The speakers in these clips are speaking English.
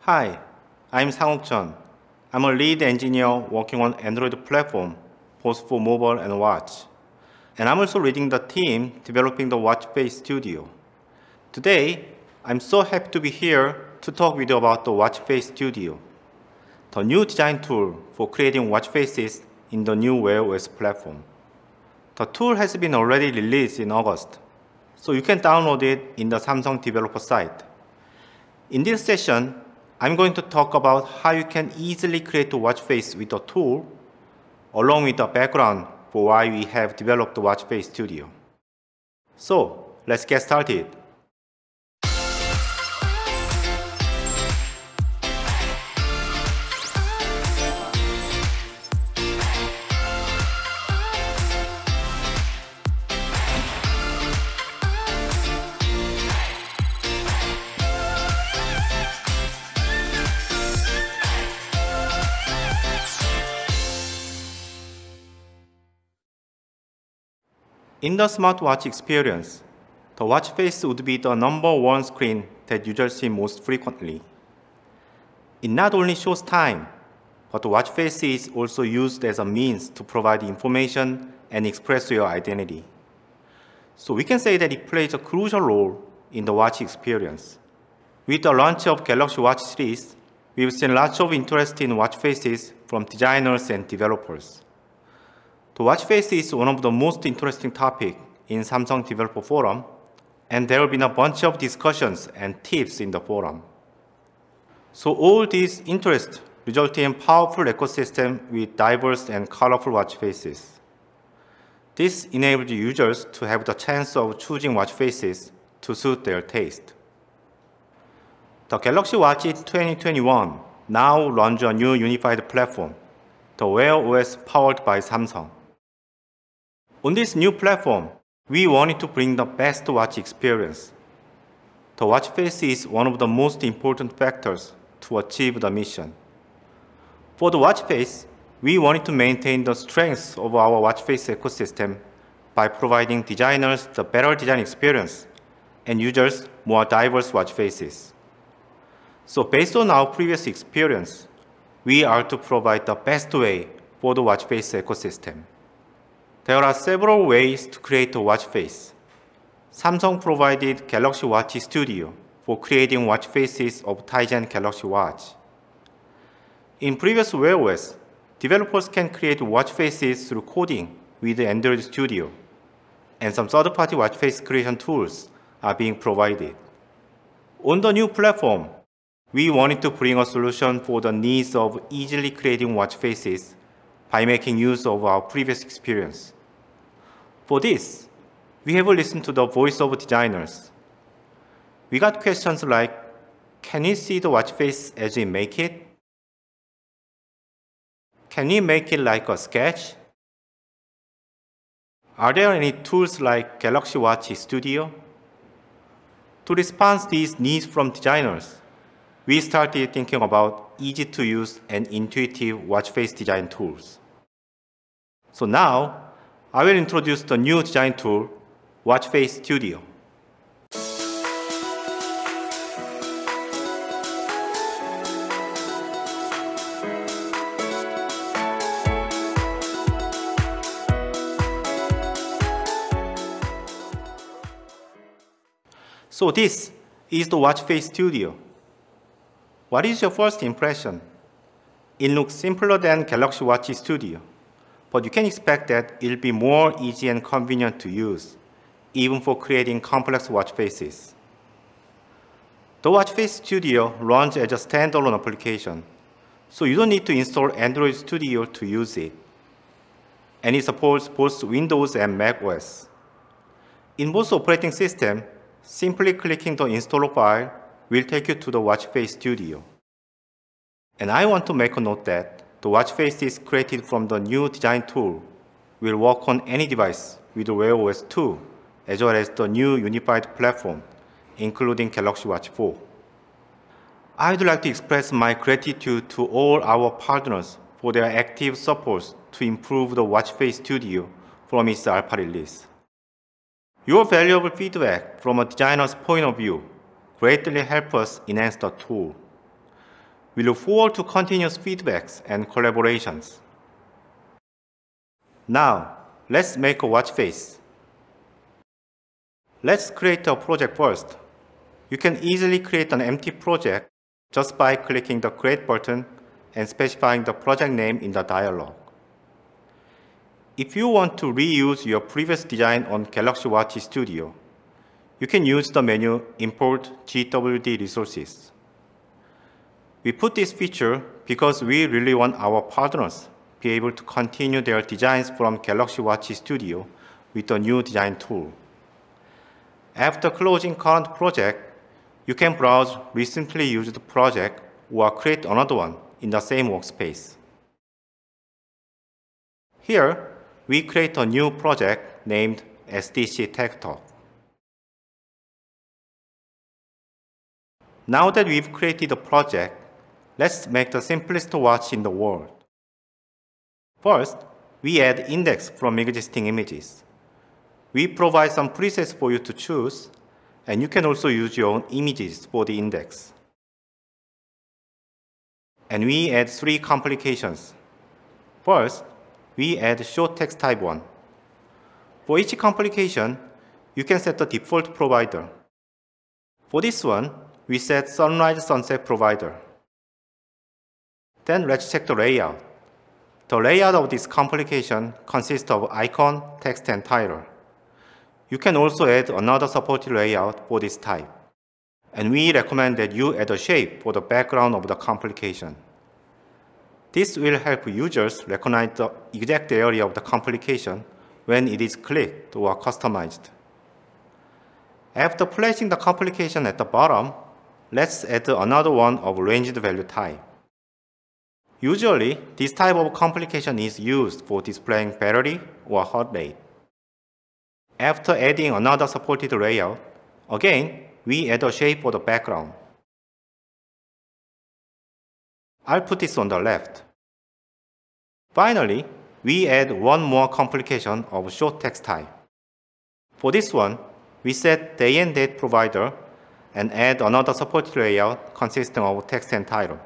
Hi, I'm Sang-uk Chun. I'm a lead engineer working on Android platform, both for mobile and watch. And I'm also leading the team developing the Watch Face Studio. Today, I'm so happy to be here to talk with you about the Watch Face Studio, the new design tool for creating watch faces in the new Wear OS platform. The tool has been already released in August, so you can download it in the Samsung developer site. In this session, I'm going to talk about how you can easily create a watch face with the tool, along with the background for why we have developed the Watch Face Studio. So, let's get started. In the smartwatch experience, the watch face would be the #1 screen that users see most frequently. It not only shows time, but the watch face is also used as a means to provide information and express your identity. So we can say that it plays a crucial role in the watch experience. With the launch of Galaxy Watch series, we've seen lots of interest in watch faces from designers and developers. The watch face is one of the most interesting topics in Samsung Developer Forum, and there have been a bunch of discussions and tips in the forum. So all these interests result in a powerful ecosystem with diverse and colorful watch faces. This enables users to have the chance of choosing watch faces to suit their taste. The Galaxy Watch in 2021 now runs a new unified platform, the Wear OS powered by Samsung. On this new platform, we wanted to bring the best watch experience. The watch face is one of the most important factors to achieve the mission. For the watch face, we wanted to maintain the strengths of our watch face ecosystem by providing designers the better design experience and users more diverse watch faces. So based on our previous experience, we are to provide the best way for the watch face ecosystem. There are several ways to create a watch face. Samsung provided Galaxy Watch Studio for creating watch faces of Tizen Galaxy Watch. In previous Wear OS, developers can create watch faces through coding with Android Studio, and some third-party watch face creation tools are being provided. On the new platform, we wanted to bring a solution for the needs of easily creating watch faces by making use of our previous experience. For this, we have listened to the voice of designers. We got questions like, can we see the watch face as we make it? Can we make it like a sketch? Are there any tools like Galaxy Watch Studio? To respond to these needs from designers, we started thinking about easy-to-use and intuitive watch face design tools. So now, I will introduce the new design tool, Watch Face Studio. So this is the Watch Face Studio. What is your first impression? It looks simpler than Galaxy Watch Studio, but you can expect that it'll be more easy and convenient to use, even for creating complex watch faces. The Watch Face Studio runs as a standalone application, so you don't need to install Android Studio to use it. And it supports both Windows and Mac OS. In both operating systems, simply clicking the installer file will take you to the Watch Face Studio. And I want to make a note that the watch face is created from the new design tool, will work on any device with Wear OS 2, as well as the new unified platform, including Galaxy Watch 4. I'd like to express my gratitude to all our partners for their active support to improve the Watch Face Studio from its alpha release. Your valuable feedback from a designer's point of view greatly helps us enhance the tool. We look forward to continuous feedbacks and collaborations. Now, let's make a watch face. Let's create a project first. You can easily create an empty project just by clicking the Create button and specifying the project name in the dialog. If you want to reuse your previous design on Galaxy Watch Studio, you can use the menu Import GWD Resources. We put this feature because we really want our partners to be able to continue their designs from Galaxy Watch Studio with the new design tool. After closing current project, you can browse recently used project or create another one in the same workspace. Here, we create a new project named SDC Tech Talk. Now that we've created a project, let's make the simplest watch in the world. First, we add index from existing images. We provide some presets for you to choose, and you can also use your own images for the index. And we add 3 complications. First, we add short text type 1. For each complication, you can set the default provider. For this one, we set sunrise sunset provider. Then let's check the layout. The layout of this complication consists of icon, text, and title. You can also add another supported layout for this type. And we recommend that you add a shape for the background of the complication. This will help users recognize the exact area of the complication when it is clicked or customized. After placing the complication at the bottom, let's add another one of ranged value type. Usually, this type of complication is used for displaying battery or heart rate. After adding another supported layout, again, we add a shape for the background. I'll put this on the left. Finally, we add one more complication of short text type. For this one, we set day and date provider and add another supported layout consisting of text and title.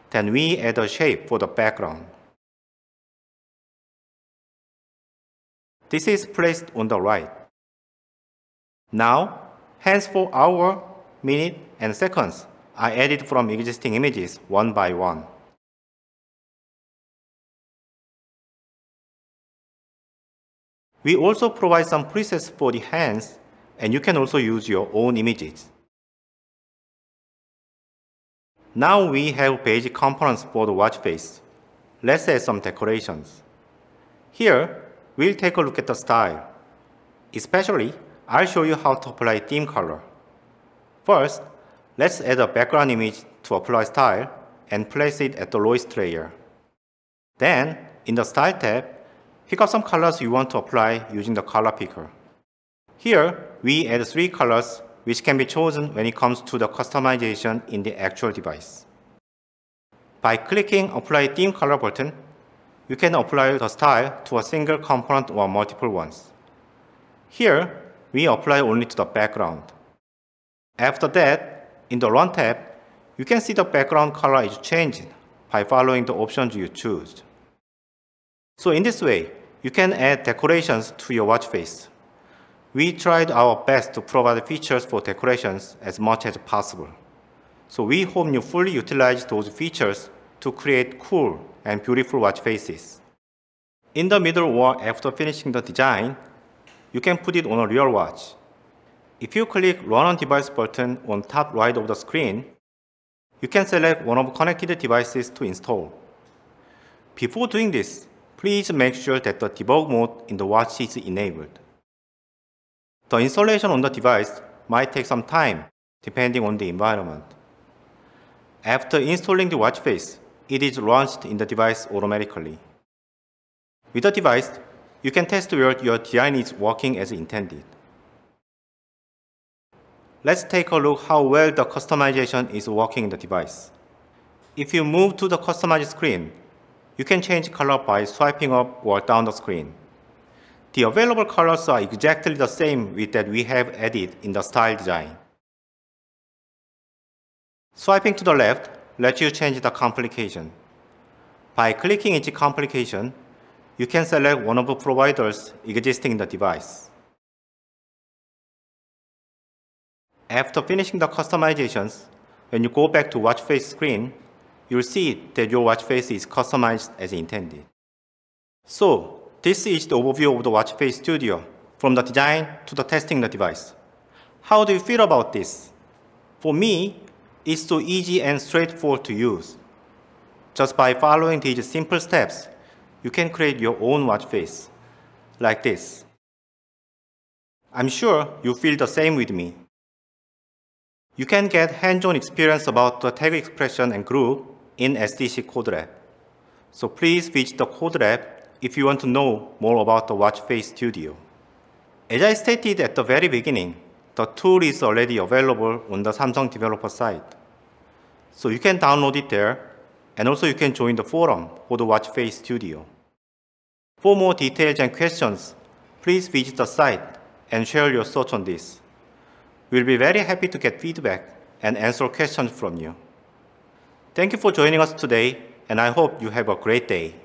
Then we add a shape for the background. This is placed on the right. Now, hands for hour, minute, and seconds are added from existing images one by one. We also provide some presets for the hands, and you can also use your own images. Now we have basic components for the watch face. Let's add some decorations. Here, we'll take a look at the style. Especially, I'll show you how to apply theme color. First, let's add a background image to apply style and place it at the lowest layer. Then, in the Style tab, pick up some colors you want to apply using the color picker. Here, we add 3 colors which can be chosen when it comes to the customization in the actual device. By clicking Apply Theme Color button, you can apply the style to a single component or multiple ones. Here, we apply only to the background. After that, in the Run tab, you can see the background color is changing by following the options you choose. So in this way, you can add decorations to your watch face. We tried our best to provide features for decorations as much as possible. So we hope you fully utilize those features to create cool and beautiful watch faces. In the middle or after finishing the design, you can put it on a real watch. If you click Run on Device button on top right of the screen, you can select one of connected devices to install. Before doing this, please make sure that the debug mode in the watch is enabled. The installation on the device might take some time, depending on the environment. After installing the watch face, it is launched in the device automatically. With the device, you can test whether your design is working as intended. Let's take a look how well the customization is working in the device. If you move to the customized screen, you can change color by swiping up or down the screen. The available colors are exactly the same with that we have added in the style design. Swiping to the left lets you change the complication. By clicking each complication, you can select one of the providers existing in the device. After finishing the customizations, when you go back to watch face screen, you'll see that your watch face is customized as intended. So, this is the overview of the Watch Face Studio, from the design to the testing the device. How do you feel about this? For me, it's so easy and straightforward to use. Just by following these simple steps, you can create your own watch face, like this. I'm sure you feel the same with me. You can get hands-on experience about the tag expression and group in SDC CodeLab. So please visit the CodeLab if you want to know more about the Watch Face Studio. As I stated at the very beginning, the tool is already available on the Samsung developer site. So you can download it there, and also you can join the forum for the Watch Face Studio. For more details and questions, please visit the site and share your thoughts on this. We'll be very happy to get feedback and answer questions from you. Thank you for joining us today, and I hope you have a great day.